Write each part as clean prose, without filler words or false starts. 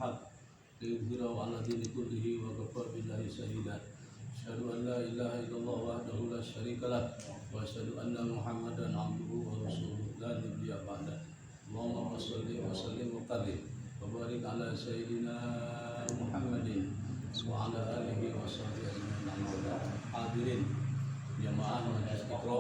الحق ليظهره على دين كله وكفى بالله شهيدا أشهد أن لا إله إلا الله وحده لا شريك له وأشهد أن محمدا عبده ورسوله لا نبي بعده اللهم صل وسلم وبارك وبارك على سيدنا محمد وعلى آله وصحبه أجمعين. Hadirin jamaah Majelis Iqra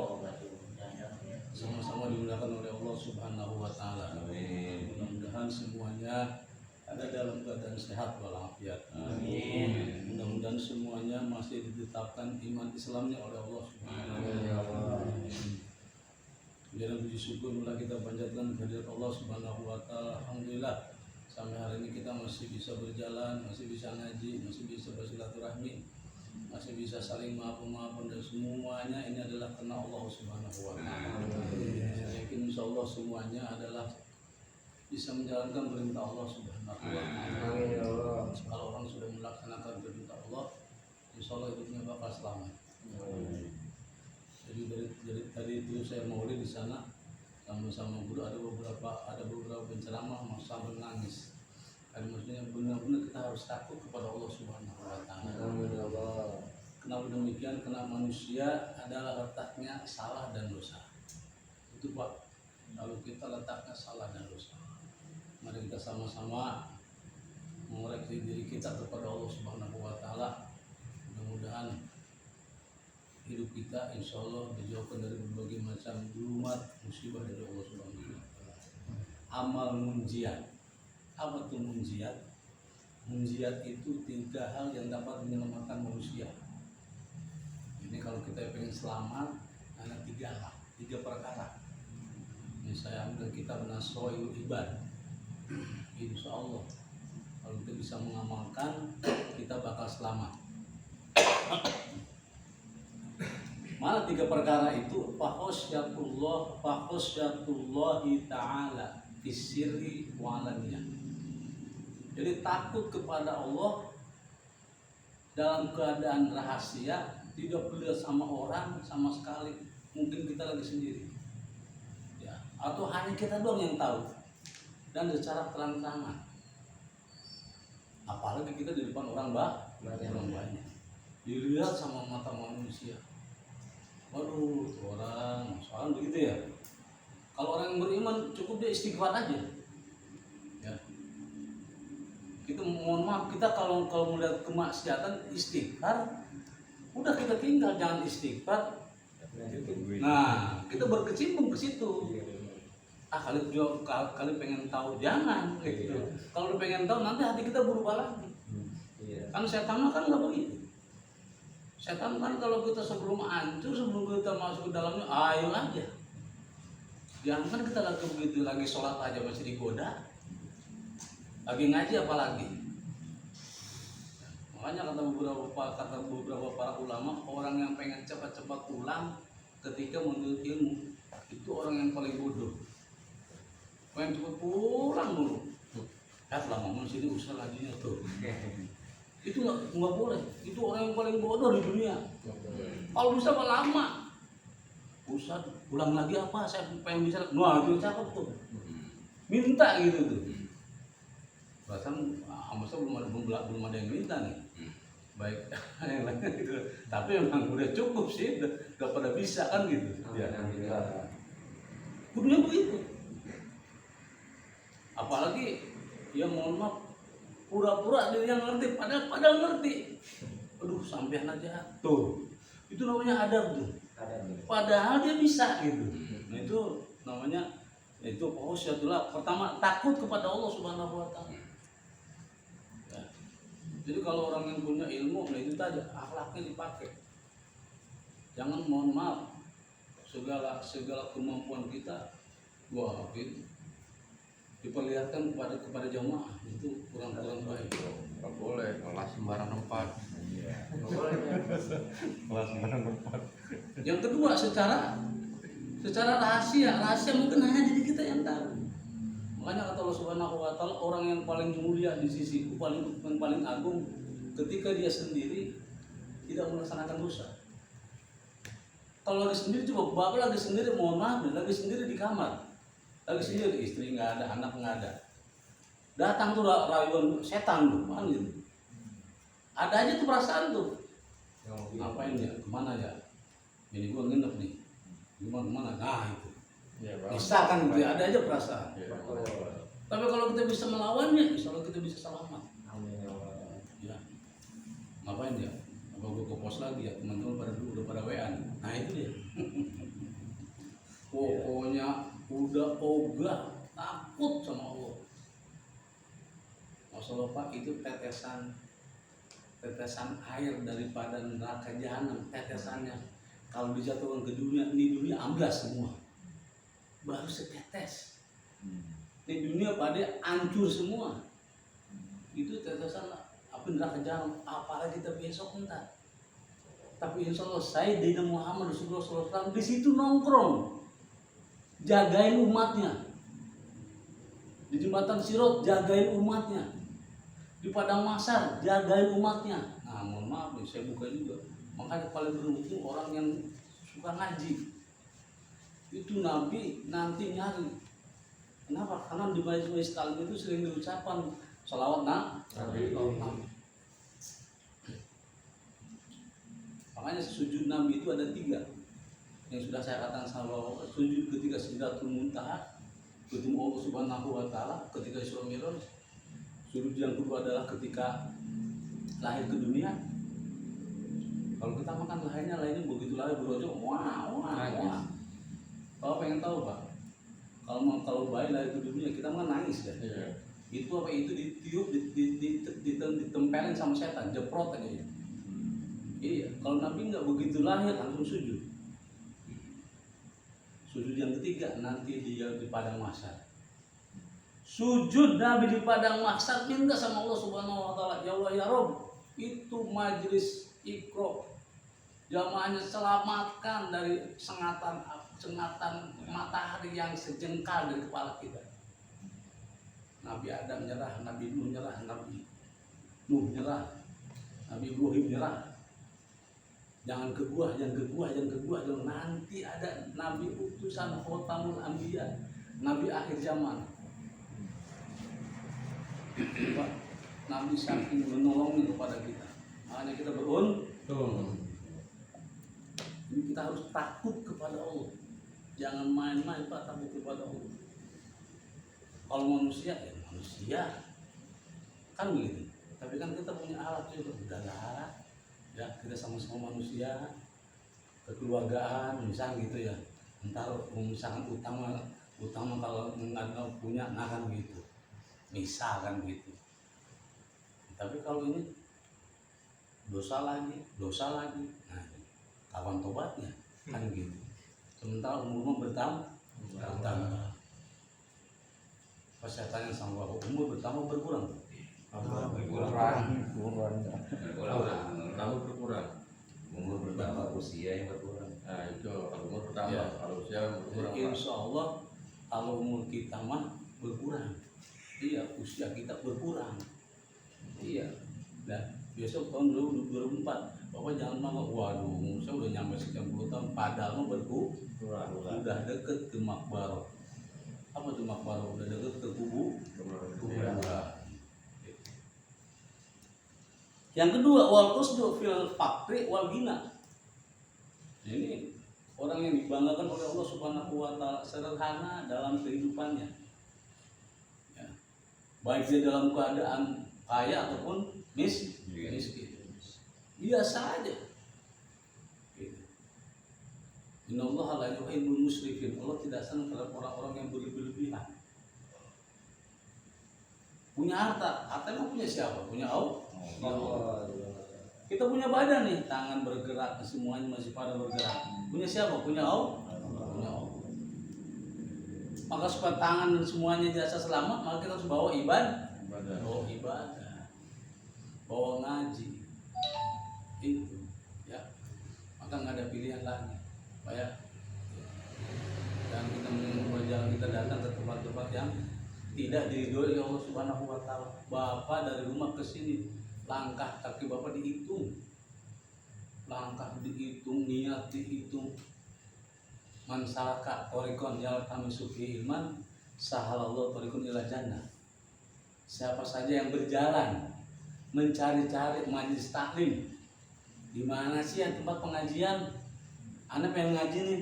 sama-sama dimuliakan oleh Allah Subhanahu wa taala. Mudah-mudahan semuanya ada dalam keadaan sehat walafiat. Amin. Mudah-mudahan semuanya masih ditetapkan iman Islamnya oleh Allah Subhanahu wa taala. Biar puji syukur mulai kita panjatkan kehadirat Allah Subhanahu wa taala. Alhamdulillah sampai hari ini kita masih bisa berjalan, masih bisa ngaji, masih bisa bersilaturahmi, masih bisa saling maafan dan semuanya ini adalah karena Allah Subhanahu wa taala. Saya yakin insyaallah semuanya adalah bisa menjalankan perintah Allah Subhanahu wa taala. Kalau orang sudah melaksanakan perintah Allah, insyaallah hidupnya bakal selamat. Jadi dari tadi itu saya maulid di sana sama-sama guru, ada beberapa penceramah sampai menangis. Kan maksudnya benar-benar kita harus takut kepada Allah Subhanahu wa taala. Kenapa demikian? Karena manusia adalah letaknya salah dan dosa. Itu Pak. Kalau kita letaknya salah dan dosa, mari kita sama-sama mengoreksi diri kita kepada Allah Subhanahu wa taala. Mudah-mudahan hidup kita insya Allah dijauhkan dari berbagai macam gulumat musibah dari Allah Subhanahu wa taala. Amal munjiat. Apa itu munjiat? Munjiat itu 3 hal yang dapat menyelamatkan manusia. Ini kalau kita pengen selamat, ada 3 hal, 3 perkara. Ini saya ambil kitab Nasoil Ibad. Insya Allah kalau kita bisa mengamalkan, kita bakal selamat. Mana 3 perkara itu? Fakhosyatullahi ta'ala fisirri wa'alaniyah. Jadi takut kepada Allah dalam keadaan rahasia, tidak peduli sama orang sama sekali. Mungkin kita lagi sendiri, ya, atau hanya kita doang yang tahu, dan secara terang-terangan. Apalagi kita di depan orang banyak, dilihat sama mata manusia. Waduh, orang soalnya begitu ya. Kalau orang yang beriman cukup dia istighfar aja. Ya. Kita mohon maaf, kita kalau melihat kemaksiatan istighfar, udah kita tinggal, jangan istighfar. Nah, kita berkecimpung ke situ. Kali pengen tahu, jangan gitu. Kalau pengen tahu nanti hati kita berubah lagi. Kan setan kan nggak begitu. Setan kan kalau kita sebelum hancur, sebelum kita masuk ke dalamnya, ayo aja. Jangan kan kita lagi begitu, lagi sholat aja masih digoda, lagi ngaji apalagi. Makanya kata beberapa para ulama, orang yang pengen cepat-cepat pulang ketika menuntut ilmu itu orang yang paling bodoh. Pengen cepat pulang dulu. Ya selama masih ini usaha laginya tuh. Itu nggak boleh. Itu orang yang paling bodoh di dunia. Kalau bisa lama. Ustaz, ulang lagi apa? Saya pengen bisa. Wah, itu cakep tuh. Minta gitu tuh. Bahkan masa belum ada yang minta nih. Baik yang lain gitu. Tapi memang udah cukup sih, udah pada bisa kan gitu. Ya. Kudunya begitu. Apalagi ya mohon maaf, pura-pura dia yang ngerti, padahal ngerti. Aduh, sampean aja tuh. Itu namanya adab tuh. Padahal dia bisa gitu. Nah itu namanya itu syatulah. Pertama takut kepada Allah Subhanahu wa taala. Ya. Jadi kalau orang yang punya ilmu, nah itu tadi akhlaknya dipakai. Jangan mohon maaf segala kemampuan kita gitu, diperlihatkan kepada jamaah, itu kurang baik. Nggak boleh kelas sembarang tempat. Kelas sembarang tempat. Yang kedua secara rahasia mungkin hanya diri kita yang tahu. Makanya kata Allah Subhanahu wa taala, orang yang paling mulia di sisi yang paling agung ketika dia sendiri tidak melaksanakan dosa. Kalau lagi sendiri, coba bapak lagi sendiri, mohon maaf, lagi sendiri di kamar, lagi sendiri, istri nggak ada, anak nggak ada, Datang tuh rayuan setan tuh, kan gitu. Ada aja tuh perasaan tuh. Ngapain ya? Kemana ya? Ini gua nginep nih. Gimana? Nah itu. Ya, Misalkan gitu, ada aja perasaan. Ya, Tapi kalau kita bisa melawannya, insya Allah kita bisa selamat. Ya. Ngapain ya? Apa gua ke pos lagi ya? Teman-teman pada dulu udah pada WA nih. Nah itu dia. Pokoknya udah ogah, takut sama Allah. Masalah Pak itu tetesan air daripada neraka jahanam, tetesannya kalau dijatuhkan ke dunia, ini dunia amblas semua, baru setetes. Ini dunia pada hancur semua. Itu tetesan api neraka jahanam, apalagi kita besok entar. Tapi insya Allah Sayyidina Muhammad SAW di situ nongkrong, jagain umatnya. Di jembatan Sirot jagain umatnya. Di padang mahsyar jagain umatnya. Nah, mohon maaf nih, saya buka juga. Makanya paling beruntung orang yang suka ngaji. Itu Nabi nanti nyari. Kenapa? Karena di majelis taklim itu sering diucapkan salawat Nabi. Makanya sujud Nabi itu ada 3. Yang sudah saya katakan sama sujud ketika Sidratul Muntaha, ketemu Allah Subhanahu wa taala ketika Isra Mi'raj. Sujud yang kedua adalah ketika lahir ke dunia. Kalau kita makan lahirnya begitu lahir berojo, wah. Kalau pengen tahu Pak, kalau bayi lahir ke dunia kita makan nangis ya. Itu apa itu ditiup, ditempelin sama setan, jeprot aja ya. Iya, kalau Nabi nggak begitu lahir langsung sujud. Sujud yang ketiga nanti dia di padang mahsyar. Sujud Nabi di padang mahsyar minta sama Allah Subhanahu wa taala, ya Allah ya Rabb, itu majelis Iqra. Jamaahnya selamatkan dari sengatan matahari yang sejengkal dari kepala kita. Nabi Adam nyerah, Nabi Nuh nyerah, Nabi Nuh nyerah, Nabi Ibrahim nyerah. Jangan ke gua. Nanti ada Nabi utusan Khotamul Anbiya, Nabi akhir zaman. Nabi saking menolongnya kepada kita, makanya kita beruntung. Ini kita harus takut kepada Allah. Jangan main-main Pak, takut kepada Allah. Kalau manusia ya manusia kan begitu. Tapi kan kita punya alat juga, udahlah. Ya kita sama-sama manusia, kekeluargaan misalnya gitu ya. Entar misalkan utang kalau nggak punya kan gitu. Misalkan gitu. Tapi kalau ini dosa lagi. Nah, kapan tobatnya? Kan gitu. Sementara umurnya bertambah. Pas saya tanya sama Bapak, umur bertambah berkurang? Berkurang. Umur bertambah, usia yang berkurang. Nah itu kalau umur bertambah, Ya. kalau usia berkurang. Insya Allah kalau umur kita mah berkurang. Iya, usia kita berkurang. Iya. Dan besok tahun 2024, Bapak jangan malah, waduh, saya udah nyampe sekian puluh tahun, padahal mah berkurang. Udah deket ke makbaro. Apa tuh makbaro? Udah deket ke kuburan. Yang kedua, wal qusdu fil faqri wal ghina. Ini orang yang dibanggakan oleh Allah Subhanahu wa taala, sederhana dalam kehidupannya. Baik dia dalam keadaan kaya ataupun miskin, biasa aja. Gitu. Innallaha la yuhibbul musrifin. Allah tidak senang terhadap orang-orang yang berlebihan. Punya harta emang punya siapa? Punya Allah. Kita punya badan nih, tangan bergerak, semuanya masih pada bergerak. Punya siapa? Punya Allah. Punya Allah. Maka supaya tangan dan semuanya jasa selamat, maka kita harus bawa ibadah, bawa ngaji, itu, ya. Maka nggak ada pilihan lagi, supaya dan kita berjalan, kita datang ke tempat-tempat yang tidak diridhoi Allah Subhanahu wa taala. Bapak dari rumah ke sini, langkah kaki Bapak dihitung, niat dihitung. Man salaka thoriqan yaltamisu fihi ilman sahalallahu thoriqan ila jannah. siapa saja yang berjalan mencari-cari majelis taklim, di mana sih yang tempat pengajian, Anda pengen ngaji nih,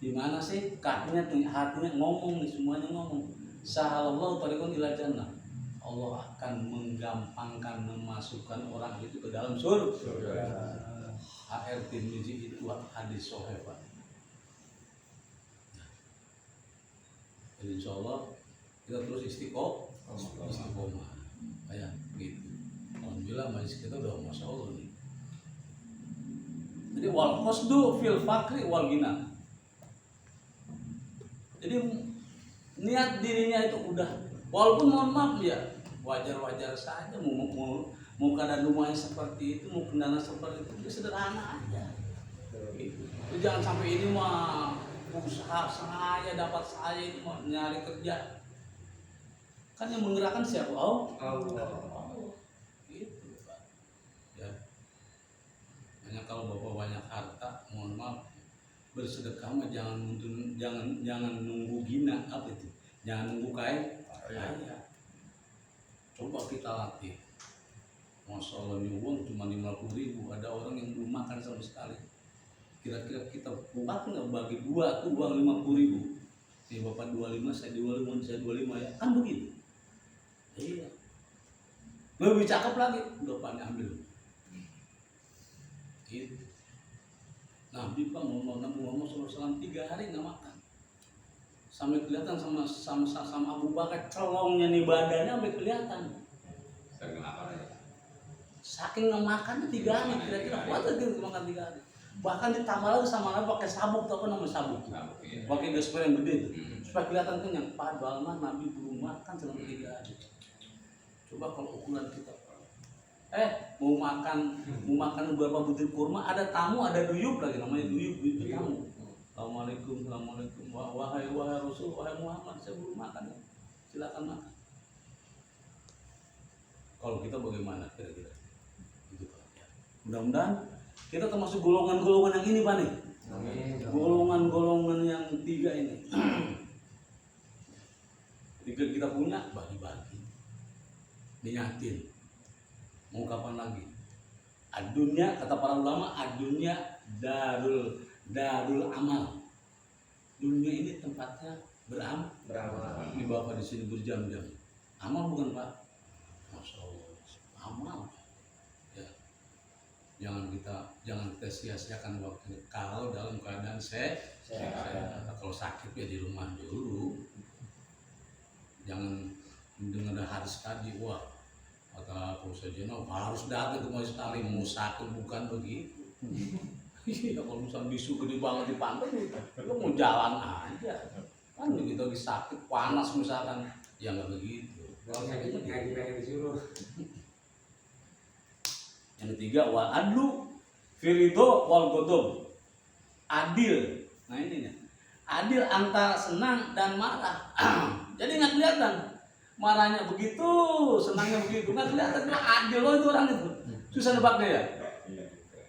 di mana sih? Kakinya, hatinya ngomong nih, semuanya ngomong. Sahalallahu tariqun ila jannah. Allah akan menggampangkan memasukkan orang itu ke dalam surga. HR Tirmizi itu hadis sahih, Pak. Jadi insya Allah kita terus istiqomah. Kayak gitu. Alhamdulillah majlis kita udah masya Allah nih. Jadi wal qasdu fil fakri wal ghina. Jadi niat dirinya itu udah, walaupun mohon maaf ya, wajar-wajar saja mau keadaan rumahnya seperti itu, mau kendala seperti itu, ya sederhana aja. Gitu. Jadi jangan sampai ini mah usaha saya dapat saya itu mau nyari kerja. Kan yang menggerakkan siapa? Allah. Gitu, Pak. Ya. Hanya kalau Bapak banyak harta, mohon maaf, bersedekah mah jangan nunggu gina, apa itu? Jangan nunggu kaya. Coba kita latih. Masya Allah, ini uang cuma 50.000, ada orang yang belum makan sama sekali. Kira-kira kita buat nggak bagi dua tuh uang 50.000? Nih Bapak 25, saya 25, saya 25 ya, kan begitu. Iya. Lebih cakep lagi, udah Pak ambil. Gitu. Nabi Pak Muhammad SAW 3 hari nggak makan. Sampai kelihatan sama Abu Bakar, celongnya nih badannya sampai kelihatan. Saking nggak makannya 3 hari, kira-kira kuat gitu makan 3 hari. Bahkan ditambah lagi sama Nabi pakai sabuk, tau apa namanya sabuk? Pakai gesper yang gede tuh, supaya kelihatan kenyang. Padahal mah Nabi belum makan selama 3 hari. Coba kalau ukuran kita, mau makan beberapa butir kurma, ada tamu, ada duyuk lagi, namanya duyuk tamu. Assalamualaikum, wahai Rasul, wahai Muhammad, saya belum makan ya, silakan makan. Kalau kita bagaimana kira-kira? Gitu Pak. Ya. Mudah-mudahan kita termasuk golongan-golongan yang ini Pak nih. Golongan-golongan yang 3 ini. 3 kita punya, bagi-bagi, niatin. Mau kapan lagi? Adunya, kata para ulama, adunya darul amal. Dunia ini tempatnya beramal. Ini Bapak di sini berjam-jam. Amal bukan Pak? Masya Allah, amal. Ya. Jangan kita sia-siakan waktu kalau dalam keadaan sehat. Kalau sakit ya di rumah dulu. Jangan mendengar hadis tadi, wah kata Ustaz Jeno harus datang ke Majelis Taklim, mau sakit bukan begitu. Iya, kalau misalnya bisu gede banget di pantai, lu mau jalan aja. Kan begitu lagi sakit, panas misalkan, ya nggak begitu. Kalau sakit lagi pengen disuruh. Yang ketiga, wal adlu firido wal godom. Adil. Nah ini nih. Adil antara senang dan marah. Jadi nggak kelihatan. Marahnya begitu, senangnya begitu. Nggak kelihatan, cuma adil loh itu orang itu. Susah nebaknya ya.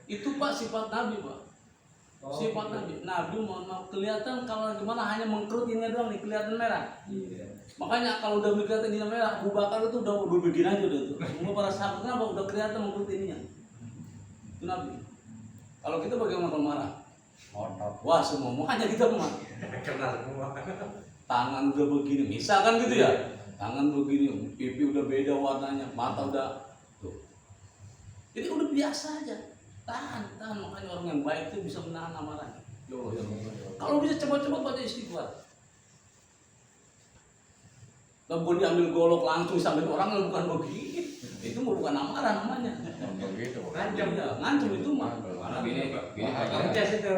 Itu Pak sifat Nabi Pak. Sifat Nabi. Nabi mohon maaf kelihatan kalau gimana hanya mengkerut ini doang nih kelihatan merah. Makanya kalau udah kelihatan ini merah, Abu Bakar itu udah begini aja udah tuh. Semua para sahabat kenapa udah kelihatan mengkerut ininya. Itu Nabi. Kalau kita bagaimana kalau marah? Wah semuanya kita marah. Kenal semua. Tangan udah begini, misalkan gitu ya. Tangan begini, pipi udah beda warnanya, mata udah tuh. Jadi udah biasa aja. Tahan, makanya orang yang baik itu bisa menahan amarahnya. Ya Allah. Kalau bisa cepat-cepat baca istighfar. Gak boleh diambil golok langsung sambil orang bukan begitu. Itu bukan amarah namanya. Begitu. Ngancam Ya, ngancam itu mah. Gini Ngecas itu.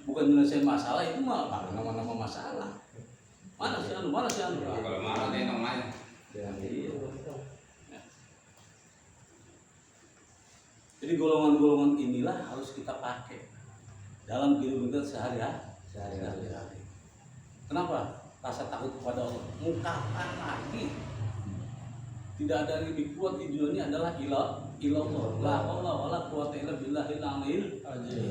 Bukan menyelesaikan masalah itu mah nama-nama masalah. Mana sih anu? Kalau marah dia namanya. Jadi golongan-golongan inilah harus kita pakai dalam kehidupan kita sehari-hari. Kenapa? Rasa takut kepada Allah. Kapan lagi? Tidak ada yang lebih kuat di dunia ini adalah ilallah. La haula wala quwata illa billahil aliyil azim.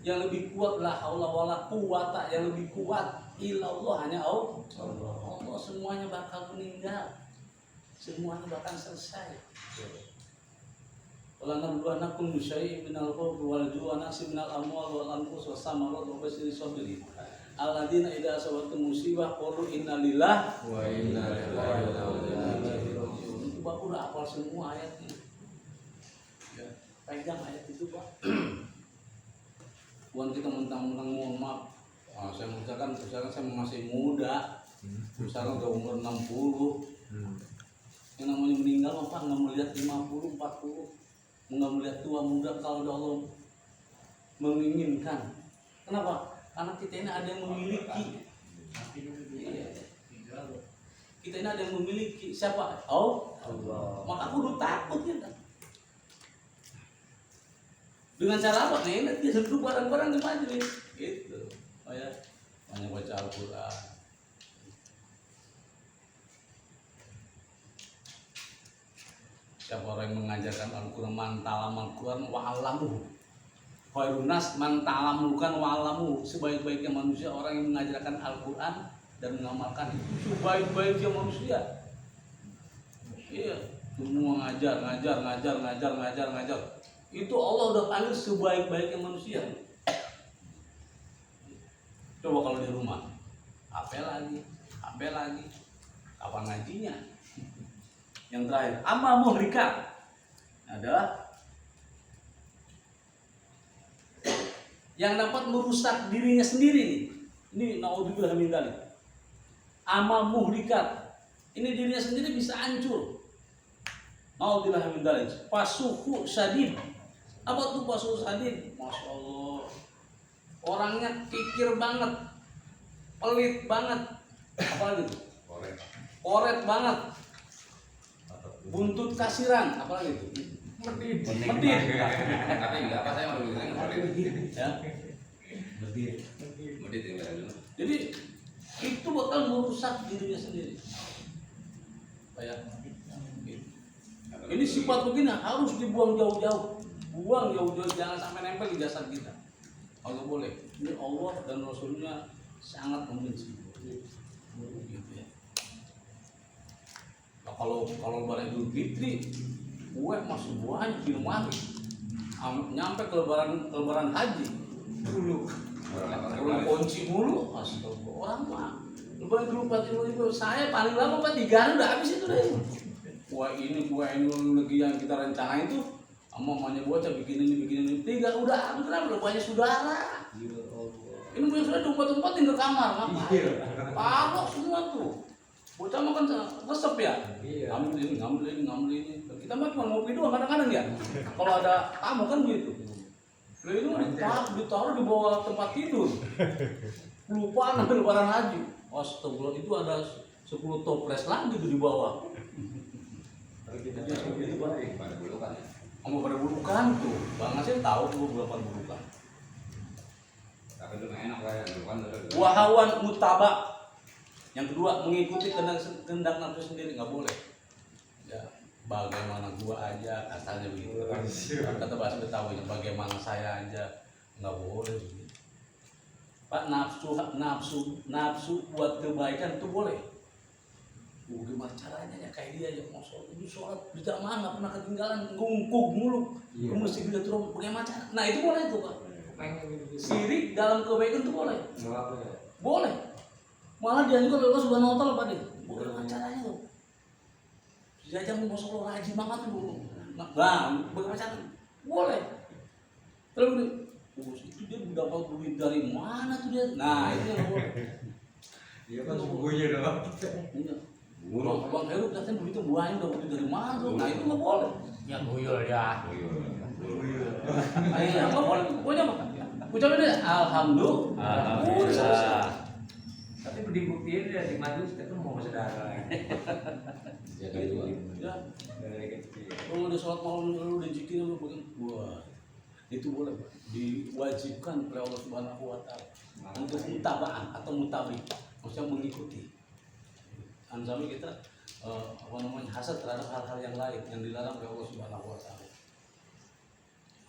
Yang lebih kuat la haula wala quwata, yang lebih kuat ilallah hanya Allah semuanya bakal meninggal, semuanya bakal selesai. Wala nabluwannakum bisyai'in minal khawfi wal ju'i wa naqsin minal amwali wal anfusi was samarati wa basyiril sabirin. Alladzina idza asabathum musibah qalu inna lillahi Wa inna ilaihi raji'un. Itu Pak udah hafal semua ayatnya. Ya, pegang ayat itu Pak. Bukan kita mentang-mentang mohon maaf. Saya misalkan saya masih muda, misalkan udah umur 60, yang namanya meninggal Pak nggak melihat 50, 40, nggak melihat tua muda kalau Allah menginginkan. Kenapa? Karena kita ini ada yang memiliki. Kita ini ada yang memiliki. Siapa? Allah. Maka aku udah takut kita. Dengan cara apa? Nah, dia duduk bareng-bareng di majelis. Gitu. Oh ya, banyak baca Al-Quran. Siapa orang yang mengajarkan Al-Quran, man ta'allama Al-Quran wa'alamu. Khairun nas man ta'allamukan wa'alamu. Sebaik-baiknya manusia orang yang mengajarkan Al-Quran dan mengamalkan itu sebaik-baiknya manusia. Iya, semua ngajar. Itu Allah udah panggil sebaik-baiknya manusia. Coba kalau di rumah, apa lagi? Kapan ngajinya? Yang terakhir, amma muhrikat adalah yang dapat merusak dirinya sendiri. Ini naudzubillah min dzalik. Amma muhrikat, ini dirinya sendiri bisa hancur. Naudzubillah min dzalik. Pasuhu syadid. Apa tuh pasuhu syadid? Masya Allah. Orangnya kikir banget, pelit banget, apa lagi tuh? Koret banget, buntut kasiran, apa lagi tuh? Medit. Tapi enggak apa saya mau bilang Ya. medit ya. Jadi itu bakal merusak dirinya sendiri. Kayak ini sifat begini harus dibuang jauh-jauh, jangan sampai nempel di jasad kita. Kalau boleh, ini Allah dan Rasulnya sangat membenci. Gitu ya. Nah, kalau lebaran Idul Fitri, kue masih banyak di lemari. Nyampe ke lebaran haji dulu. Orang kunci mulu, astagfirullah. Orang mah lebaran Idul saya paling lama Pak 3 hari udah habis itu deh. Kue ini lagi yang kita rencanain itu. Mamanya bocah bikin ini 3 udah habis. Kenapa banyak saudara? Ini punya sudah diumpet-umpetin ke kamar, ngapain? Parok semua tuh. Bocah makan resep ya? Ngambil ini. Kita mah cuma ngopi doang kadang-kadang ya. Kalau ada tamu kan begitu. Lalu itu ditaruh di bawah tempat tidur. Lupa ngambil lebaran haji. Astagfirullah, itu ada 10 toples lagi tuh di bawah. Pada bulukan ya. Kamu pada bulukan tuh. Bang Nasir tahu tuh berapa bulukan. Tapi itu enak kayak bulukan. Wahawan mutaba. Yang kedua, mengikuti kehendak nafsu sendiri, nggak boleh. Ya, bagaimana gua aja, katanya begitu. Kata bahasa Betawi, bagaimana saya aja, nggak boleh begitu. Pak, nafsu buat kebaikan itu boleh. Gimana caranya ya kayak dia aja mau sholat, itu sholat berjamaah nggak pernah ketinggalan, ngungkuk mulu, mesti dia turun bagaimana cara? Nah itu boleh tuh Pak. Sirik dalam kebaikan itu boleh. Boleh. Malah dia juga Allah Subhanahu wa taala Pak deh. Bagaimana caranya tuh? Dia mau sholat rajin banget tuh. Nah, bagaimana caranya? Boleh. Terus itu dia dapat duit dari mana tuh dia? Nah itu yang boleh. Iya kan sungguhnya dong. Iya. Bang Heru katanya begitu buahnya udah beli dari mana tuh? Nah itu nggak boleh. Ya buyul ya. Iya nggak boleh. Pokoknya apa? Ucapin deh alhamdulillah. Alhamdulillah. Tapi dibuktiin ya di majlis ketemu sama saudara. Ya dari dua. Ya. Dari kecil. Kalau udah sholat malam lu udah zikir lu bikin wah itu boleh Pak. Diwajibkan oleh Allah Subhanahu wa taala untuk mutaba'ah atau mutabi, maksudnya mengikuti. Anjami kita hasad terhadap hal-hal yang lain yang dilarang oleh Allah Subhanahu wa taala.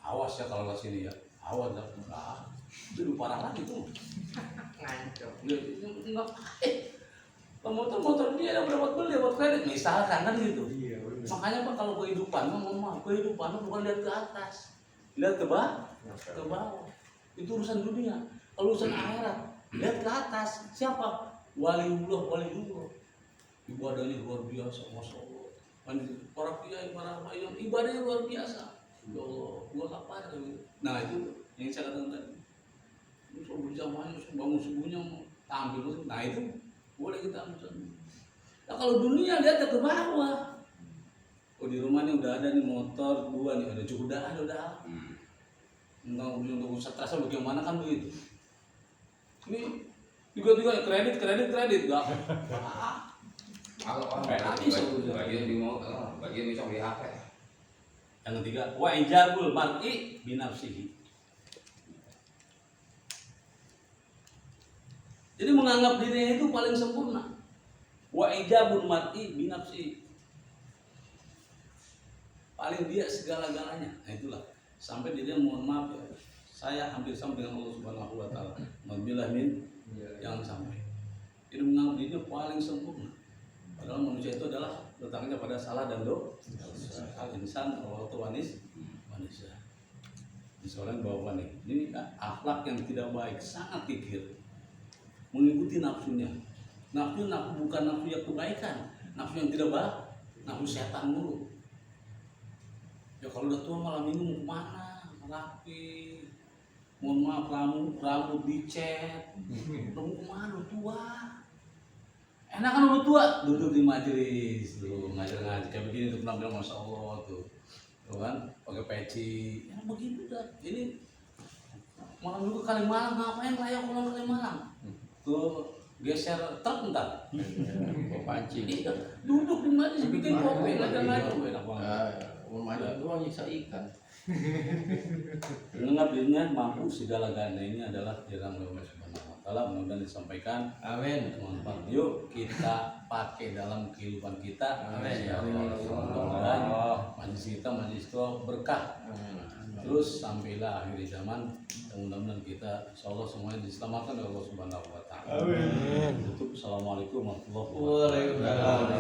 Awas ya kalau ke sini ya. Awas dah. Itu parah lagi tuh. Ngancok. Enggak. Motor dia yang berbuat beli, buat kredit, misalkan kan gitu. Iya, benar. Makanya Pak kalau kehidupan, mohon maaf, kehidupan bukan lihat ke atas, lihat ke bawah. Itu urusan dunia. Kalau urusan akhirat, lihat ke atas. Siapa? Waliullah. Ibadahnya luar biasa, masya Allah. Para kiai, para yang ibadahnya luar biasa. Ya Allah, gua lapar. Nah itu yang saya katakan tadi. Musuh berjamaahnya, bangun subuhnya tampil. Nah itu boleh kita ambil. Nah kalau dunia lihat ke bawah. Oh di rumahnya udah ada nih motor 2 nih, udah cukup udah. Untuk stressnya bagaimana kan begitu. Ini tiga kredit enggak. Kalau orang Nggak bagian bisa. bagian di motor, bagian bisa beli HP. Yang ketiga, wa ijabul mar'i binafsihi. Jadi menganggap dirinya itu paling sempurna. Wa ijabul mar'i binafsihi. Paling dia segala-galanya. Nah itulah. Sampai dia mohon maaf ya. Saya hampir sama dengan Allah Subhanahu wa taala. Alhamdulillah min yang sampai. Jadi menganggap dirinya paling sempurna. Padahal manusia itu adalah letaknya pada salah dan dosa. Al-insan atau manusia. Disoalkan bahwa ini akhlak yang tidak baik, sangat kikir. Mengikuti nafsunya. Nafsu bukan nafsu yang kebaikan, nafsu yang tidak baik, nafsu setan mulu. Ya kalau udah tua malam minggu mau kemana? Rapi. Mohon maaf rambut dicet. Mau kemana? Tua. Enak kan udah tua, duduk di majelis tuh ngajar kayak begini tuh penampilan masya Allah tuh kan pakai peci, ya begitu dah. Ini malam juga Kalimalang ngapain layak pulang Kalimalang? Tuh geser truk entar, Pancing. duduk di majelis bikin kopi ngajar enak banget. Lumayan doang nyiksa ikan. Menganggap dirinya mampu segala-galanya ini adalah dirang oleh Allah Subhanahu wa taala. Mudah-mudahan disampaikan. Amin. Teman-teman, yuk kita pakai dalam kehidupan kita. Amin. Ya Allah. Mudah-mudahan majelis kita berkah. Terus sampailah akhir zaman. Mudah-mudahan kita insyaallah semuanya diselamatkan oleh Allah Subhanahu wa taala. Amin. Tutup. Assalamualaikum warahmatullahi Waalaikumsalam.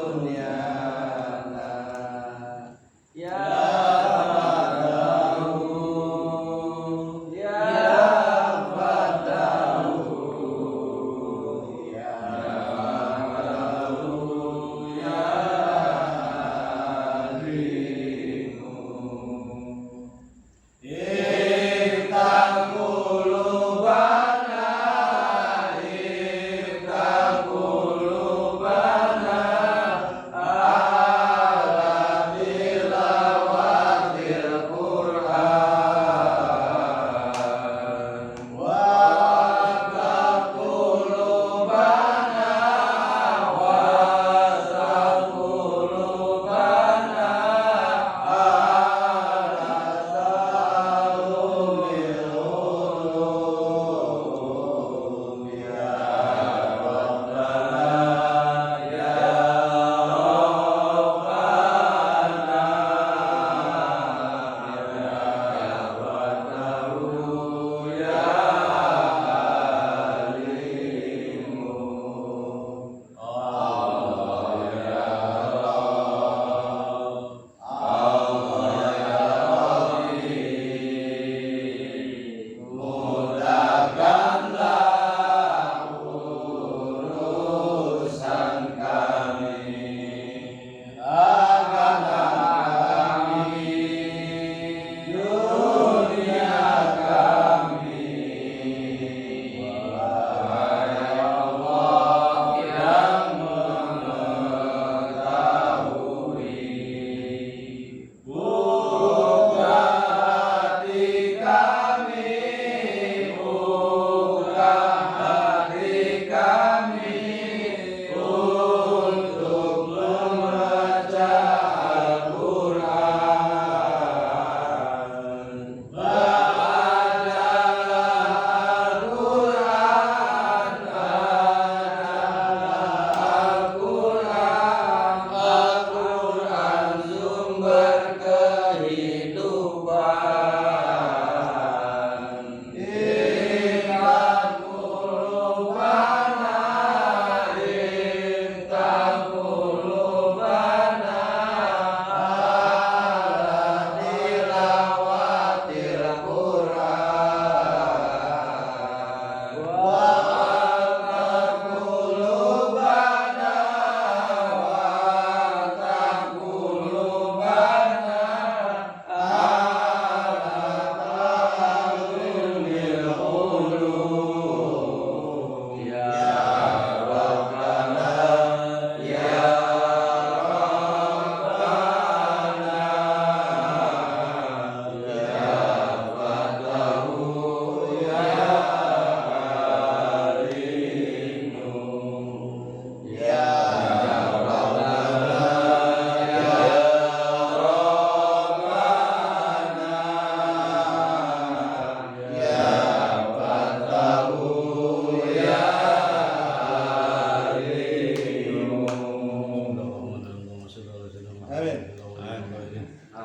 Dunia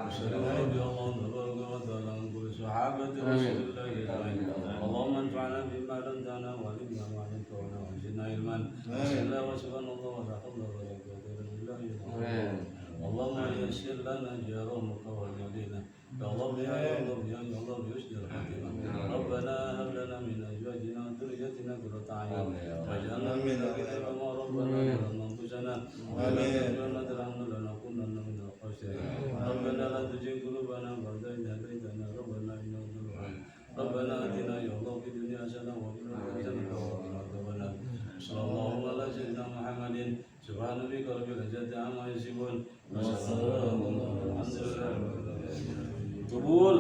أشهد أن لا إله إلا الله تبارك وتعالى عن كل صحابة رسول الله أجمعين. اللهم انفعنا بما علمتنا وعلمنا ما علمتنا وزدنا علما. بسم الله وسبحان الله ولا حول ولا قوة إلا بالله. اللهم يسر لنا جارهم ومدينة. يا الله يا الله يا الله يسر الخاتمة. ربنا هب لنا من أزواجنا وذريتنا قرة أعين واجعلنا للمتقين إماما. ربنا ظلمنا أنفسنا وإن لم تغفر لنا لنكونن من الخاسرين. ربنا لا تزغ قلوبنا بعد إذ هديتنا. ربنا إنك ربنا آتنا يا الله في الدنيا حسنة وفي الآخرة حسنة وقنا عذاب النار. صلى الله على سيدنا محمد. سبحان ربك رب العزة عما يصفون وسلام على المرسلين. الحمد لله رب العالمين. قبول.